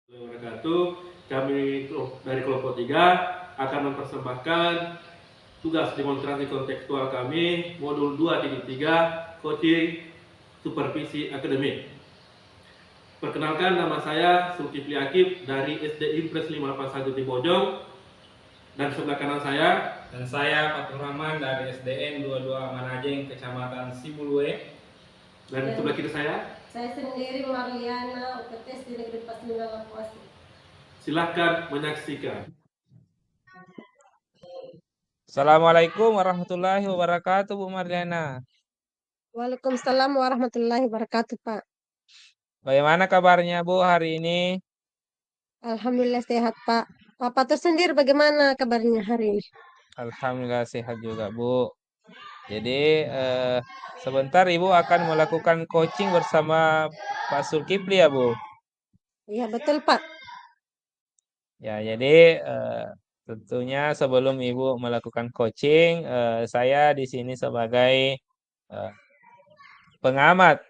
Wabarakatuh. Kami dari kelompok 3 akan mempersembahkan tugas demonstrasi kontekstual kami modul 2.3 coaching supervisi akademik. Perkenalkan, nama saya Zulkifli Akib dari SD Impres 581 di Bojong, dan sebelah kanan saya Dan saya Fatur Rahman dari SDN 22 Manajeng, Kecamatan Sibulue. Dan sebelah kiri saya sendiri Marliana, UPTS di Negeri Pasir Lapuasi. Silahkan menyaksikan. Assalamualaikum warahmatullahi wabarakatuh, Bu Marliana. Waalaikumsalam warahmatullahi wabarakatuh, Pak. Bagaimana kabarnya, Bu, hari ini? Alhamdulillah sehat, Pak. Pak tuh sendiri bagaimana kabarnya hari ini? Alhamdulillah sehat juga, Bu. Jadi, sebentar Ibu akan melakukan coaching bersama Pak Zulkifli ya, Bu? Iya, betul, Pak. Ya, jadi tentunya sebelum Ibu melakukan coaching, saya di sini sebagai pengamat.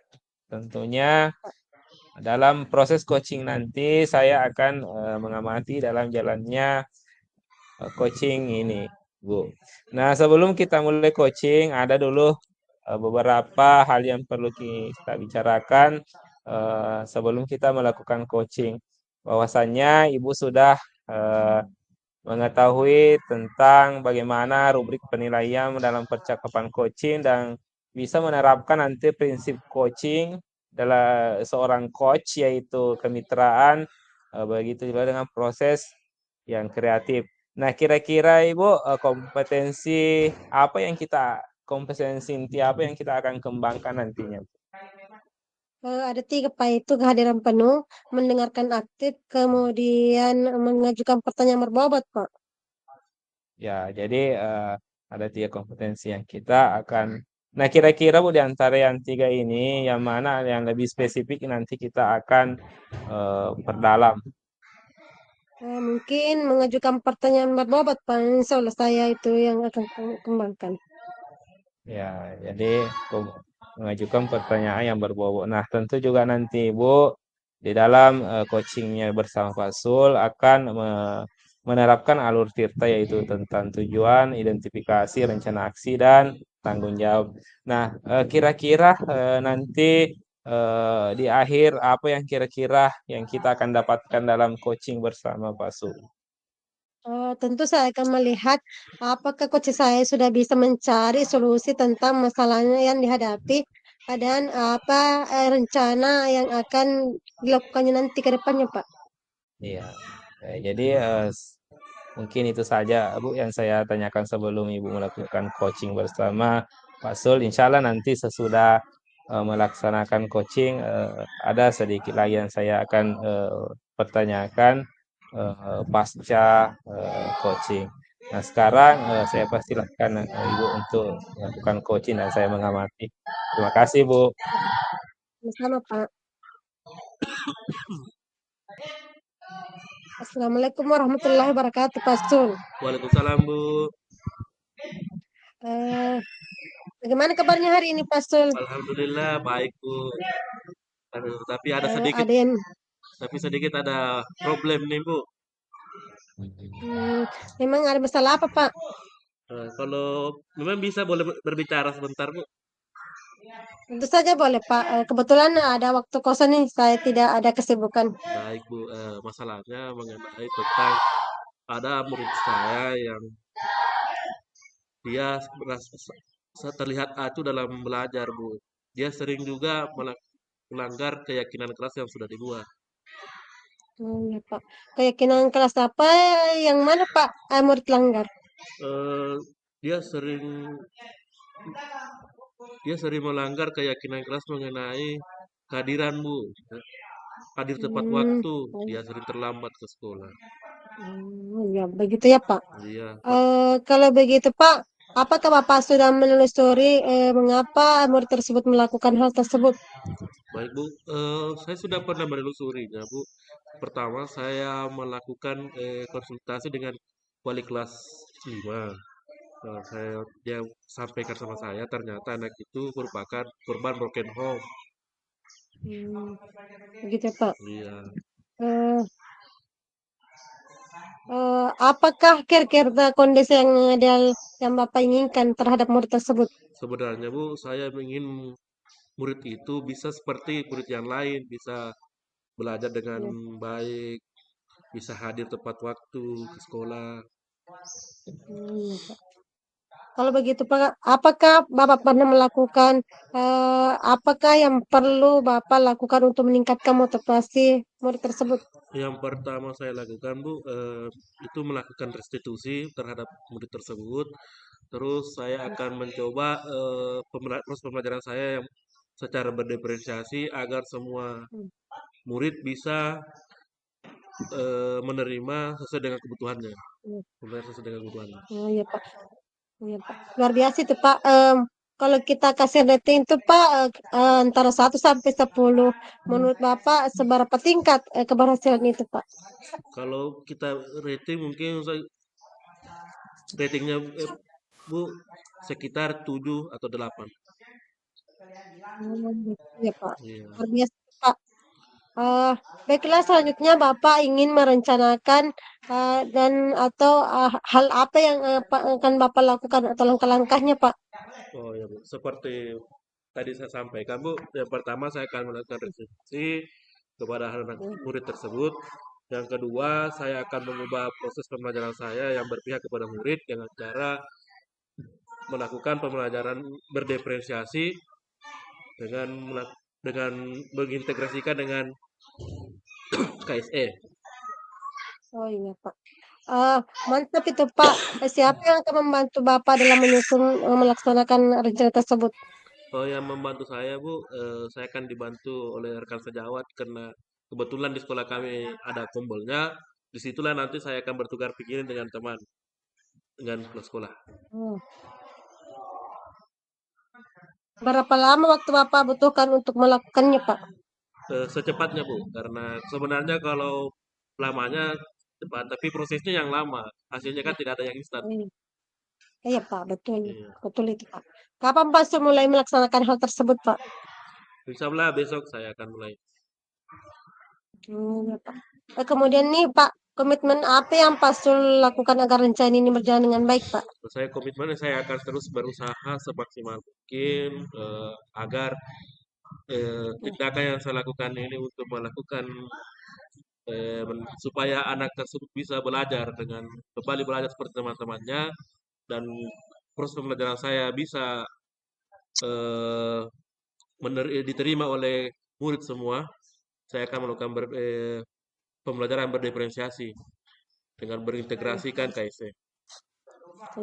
Tentunya dalam proses coaching nanti saya akan mengamati dalam jalannya coaching ini, Bu. Nah, sebelum kita mulai coaching, ada dulu beberapa hal yang perlu kita bicarakan sebelum kita melakukan coaching. Bahwasannya Ibu sudah eh, mengetahui tentang bagaimana rubrik penilaian dalam percakapan coaching dan bisa menerapkan nanti prinsip coaching dalam seorang coach, yaitu kemitraan, begitu juga dengan proses yang kreatif. Nah, kira-kira Ibu, kompetensi inti apa yang kita akan kembangkan nantinya? Ada 3, Pak. Itu kehadiran penuh, mendengarkan aktif, kemudian mengajukan pertanyaan berbobot, Pak. Ya, jadi ada 3 kompetensi yang kita akan. Nah, kira-kira Bu, di antara yang 3 ini, yang mana yang lebih spesifik nanti kita akan perdalam? Mungkin mengajukan pertanyaan berbobot, Pak. Insya Allah saya itu yang akan kembangkan. Ya, jadi mengajukan pertanyaan yang berbobot. Nah, tentu juga nanti Bu, di dalam coachingnya bersama Pak Sul akan menerapkan alur tirta, yaitu tentang tujuan, identifikasi, rencana aksi, dan tanggung jawab. Nah, kira-kira nanti di akhir apa yang kira-kira yang kita akan dapatkan dalam coaching bersama Pak Sul? Tentu saya akan melihat apakah coach saya sudah bisa mencari solusi tentang masalahnya yang dihadapi dan apa rencana yang akan dilakukannya nanti ke depannya, Pak. Iya. Jadi mungkin itu saja, Bu, yang saya tanyakan sebelum Ibu melakukan coaching bersama Pak Sul. Insya Allah nanti sesudah melaksanakan coaching, ada sedikit lagi yang saya akan pertanyakan pasca coaching. Nah, sekarang saya persilahkan Ibu untuk melakukan coaching dan saya mengamati. Terima kasih, Bu. Sama, Pak. Assalamualaikum warahmatullahi wabarakatuh, Pak Sul. Waalaikumsalam, Bu. Bagaimana kabarnya hari ini, Pak Sul? Alhamdulillah baik, Bu. Aduh, tapi sedikit ada problem nih, Bu. Memang ada masalah apa, Pak? Kalau memang bisa boleh berbicara sebentar, Bu. Tentu saja boleh, Pak. Kebetulan ada waktu kosong nih, saya tidak ada kesibukan. Baik, Bu. Masalahnya mengenai tentang ada murid saya yang dia terlihat acuh dalam belajar, Bu. Dia sering juga melanggar keyakinan keras yang sudah dibuat. Ya, Pak. Keyakinan kelas apa yang mana, Pak? Murid langgar. Eh, dia sering dia sering melanggar keyakinan keras mengenai kehadiran, Bu. Hadir tepat Hmm, waktu, dia sering terlambat ke sekolah. Ya begitu ya, Pak. Iya, Kalau begitu, Pak, apakah Bapak sudah menelusuri mengapa murid tersebut melakukan hal tersebut? baik, Bu. Saya sudah pernah menelusurinya, Bu. Pertama, saya melakukan konsultasi dengan wali kelas 5. Dia sampaikan sama saya, ternyata anak itu merupakan korban broken home. Hmm, Begitu ya, Pak. Iya. Eh, Apakah kira-kira kondisi yang ideal yang Bapak inginkan terhadap murid tersebut? Sebenarnya Bu, saya ingin murid itu bisa seperti murid yang lain, bisa belajar dengan Ya. baik, bisa hadir tepat waktu ke sekolah. Ya, Pak. Kalau begitu Pak, apakah Bapak pernah melakukan apakah yang perlu Bapak lakukan untuk meningkatkan motivasi murid tersebut? Yang pertama saya lakukan Bu, itu melakukan restitusi terhadap murid tersebut. Terus saya akan mencoba proses pembelajaran saya yang secara berdiferensiasi agar semua Hmm. murid bisa menerima sesuai dengan kebutuhannya. Hmm. Benar sesuai dengan kebutuhannya. Oh iya Pak, iya Pak. Luar biasa itu Pak. Kalau kita kasih rating itu Pak antara 1 sampai 10, menurut Bapak seberapa tingkat keberhasilan itu Pak? Kalau kita rating mungkin ratingnya Bu sekitar 7 atau 8. Iya Pak. Iya. Luar biasa Pak. Eh, Baiklah, selanjutnya Bapak ingin merencanakan dan atau hal apa yang akan Bapak lakukan atau langkah-langkahnya, Pak? Oh ya Bu, seperti tadi saya sampaikan Bu, yang pertama saya akan melakukan restitusi kepada anak murid tersebut. Yang kedua, saya akan mengubah proses pembelajaran saya yang berpihak kepada murid dengan cara melakukan pembelajaran berdiferensiasi dengan dengan mengintegrasikan dengan KSE. Oh iya, Pak. Mantap itu, Pak. Siapa yang akan membantu Bapak dalam menyusun melaksanakan rencana tersebut? Oh yang membantu saya Bu, saya akan dibantu oleh rekan sejawat karena kebetulan di sekolah kami ada kumpulnya. Disitulah nanti saya akan bertukar pikiran dengan teman, dengan sekolah. Hmm. Berapa lama waktu Bapak butuhkan untuk melakukannya, Pak? Secepatnya Bu, karena sebenarnya kalau lamanya cepat, tapi prosesnya yang lama. Hasilnya kan tidak ada yang instan. Iya, iya, Pak. Betul. Iya. Betul itu, Pak. Kapan Pak mulai melaksanakan hal tersebut, Pak? Insya Allah besok saya akan mulai. Iya, Pak. Kemudian nih Pak, komitmen apa yang Pak Sul lakukan agar rencana ini berjalan dengan baik, Pak? Saya komitmen saya akan terus berusaha semaksimal mungkin agar Ya, tindakan yang saya lakukan ini untuk melakukan supaya anak tersebut bisa belajar dengan kembali belajar seperti teman-temannya dan proses pembelajaran saya bisa eh, diterima oleh murid semua. Saya akan melakukan pembelajaran berdiferensiasi dengan iya, berintegrasikan KIC.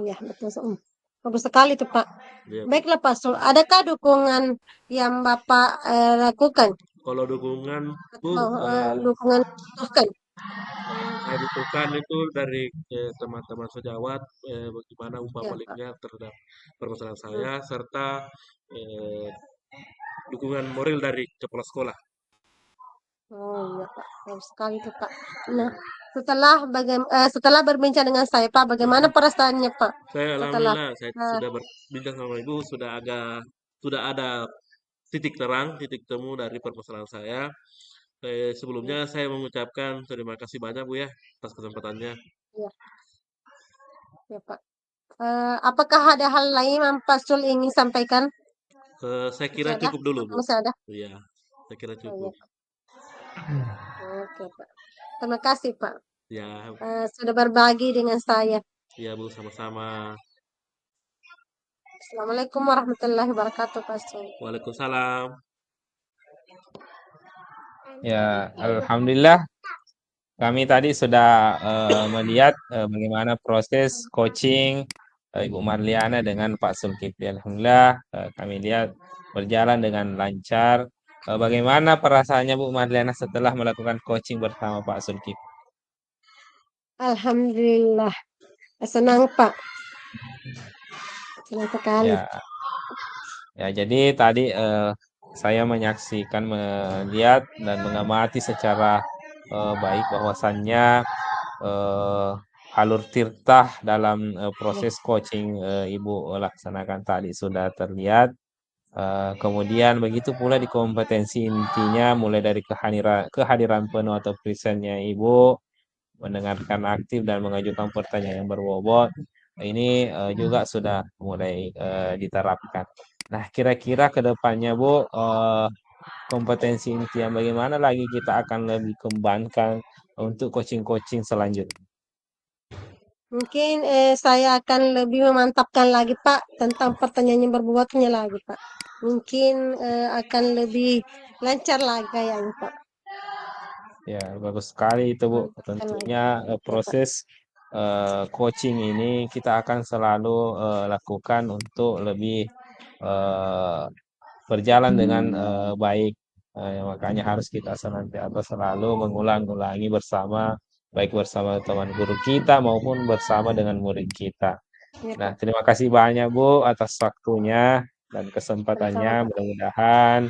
iya, betul. Bagus sekali tuh, Pak. Ya, Bu. Baiklah, Pak Sul. Adakah dukungan yang Bapak lakukan Kalau dukungan Bu, atau dukungan butuhkan? saya butuhkan itu dari teman-teman sejawat bagaimana umpan Ya, Pak. baliknya terhadap permasalahan Hmm. saya serta eh, dukungan moral dari kepala sekolah. Oh iya, Pak. Bagus sekali tuh, Pak. Nah, setelah berbincang dengan saya, Pak, bagaimana perasaannya, Pak? Saya Setelah alhamdulillah saya eh, sudah berbincang sama Ibu sudah ada titik terang, titik temu dari permasalahan saya. Sebelumnya saya mengucapkan terima kasih banyak Bu ya atas kesempatannya. ya, ya, Pak. Apakah ada hal lain yang Pak Sul ingin sampaikan? Saya Masih kira ada? cukup dulu Bu. Masih ada? Iya, saya kira Oh, iya, cukup. Pak. Oke, Pak. Terima kasih, Pak. Ya, Sudah berbagi dengan saya. ya Bu sama-sama. Assalamualaikum warahmatullahi wabarakatuh, Pak Sul. Waalaikumsalam. Ya, alhamdulillah kami tadi sudah melihat bagaimana proses coaching Ibu Marliana dengan Pak Sulkifli. Alhamdulillah kami lihat berjalan dengan lancar. Bagaimana perasaannya Bu Marliana setelah melakukan coaching bersama Pak Sulkifli? Alhamdulillah. Senang, Pak. Senang sekali. Ya, ya jadi tadi saya menyaksikan, melihat dan mengamati secara baik bahwasannya alur tirtah dalam proses coaching Ibu laksanakan tadi sudah terlihat. Kemudian begitu pula di kompetensi intinya mulai dari kehadiran penuh atau presennya Ibu, mendengarkan aktif dan mengajukan pertanyaan yang berbobot. Ini juga sudah mulai diterapkan. Nah, kira-kira ke depannya Bu, kompetensi inti yang bagaimana lagi kita akan lebih kembangkan untuk coaching-coaching selanjutnya? Mungkin saya akan lebih memantapkan lagi Pak tentang pertanyaan yang berbobotnya lagi Pak. Mungkin akan lebih lancar lagi kayaknya Pak. Ya, bagus sekali itu Bu. Memantapkan lagi. Tentunya Ya, Pak. proses coaching ini kita akan selalu lakukan untuk lebih berjalan dengan baik. Makanya harus kita senantiasa selalu mengulang-ulangi bersama, baik bersama teman guru kita maupun bersama dengan murid kita. Ya, Nah, Pak. terima kasih banyak Bu atas waktunya dan Sama-sama kesempatannya. Pak. Mudah-mudahan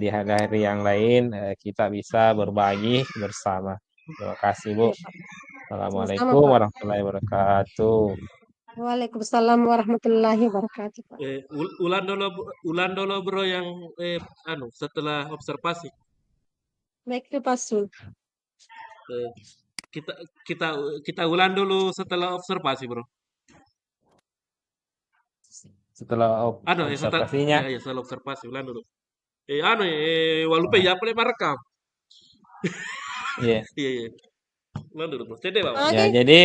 di hari-hari yang lain kita bisa berbagi bersama. Terima kasih Bu. Ya, Pak. Sama-sama Assalamualaikum Pak. warahmatullahi wabarakatuh. Waalaikumsalam warahmatullahi wabarakatuh Pak. Ulan dulu bro yang setelah observasi. Baik itu Pak Sul. Eh, kita kita kita ulang dulu setelah observasi bro. Setelah observasinya, Setelah observasi ulang dulu. Walupe oh, ya boleh merekam. iya. Iya iya. Ulang dulu bro. Cede bang. Ya, Oke, jadi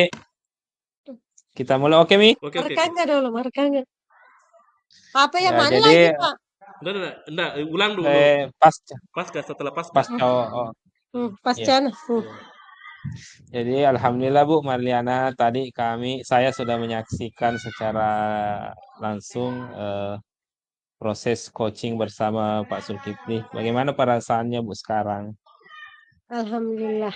kita mulai, oke Mi? Oke. merekamnya dulu, merekamnya. Apa yang Ya, mana jadi lagi Pak? Enggak, ulang dulu. pasca Setelah pasca. pasca oh, ya. Pasca. Jadi alhamdulillah Bu Marliana, tadi saya sudah menyaksikan secara langsung proses coaching bersama Pak Zulkifli. Bagaimana perasaannya Bu sekarang? Alhamdulillah.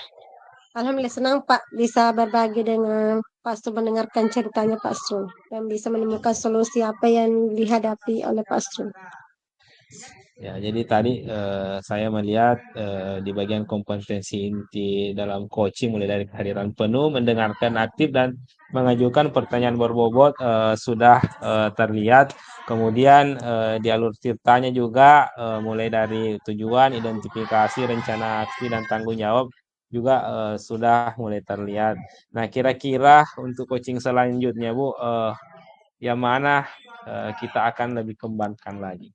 Alhamdulillah senang Pak bisa berbagi dengan Pak Sul, mendengarkan ceritanya Pak Sul dan bisa menemukan solusi apa yang dihadapi oleh Pak Sul. Ya, jadi tadi saya melihat di bagian kompetensi inti dalam coaching mulai dari kehadiran penuh, mendengarkan aktif dan mengajukan pertanyaan berbobot sudah terlihat. Kemudian di alur ceritanya juga mulai dari tujuan, identifikasi, rencana aksi dan tanggung jawab juga sudah mulai terlihat. Nah, kira-kira untuk coaching selanjutnya Bu, yang mana kita akan lebih kembangkan lagi?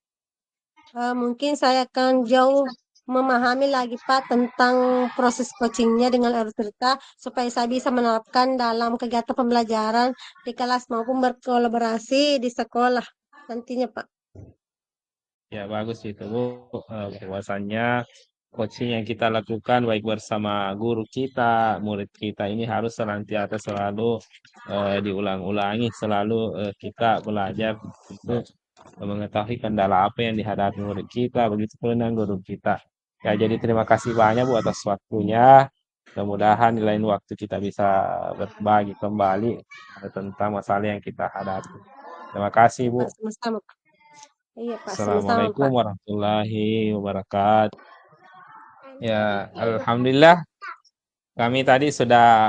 Mungkin saya akan jauh memahami lagi Pak tentang proses coachingnya dengan alur cerita supaya saya bisa menerapkan dalam kegiatan pembelajaran di kelas maupun berkolaborasi di sekolah nantinya Pak. Ya, bagus itu Bu. Bahwasannya coaching yang kita lakukan baik bersama guru kita, murid kita ini harus senantiasa selalu diulang-ulangi, selalu kita belajar untuk mengetahui kendala apa yang dihadapi murid kita, begitu pula dengan guru kita. Ya, jadi terima kasih banyak Bu atas waktunya. Mudah-mudahan di lain waktu kita bisa berbagi kembali tentang masalah yang kita hadapi. Terima kasih Bu. Pak sama-sama Pak. Iya Pak, sama-sama Assalamualaikum Pak. warahmatullahi wabarakatuh. Ya, alhamdulillah kami tadi sudah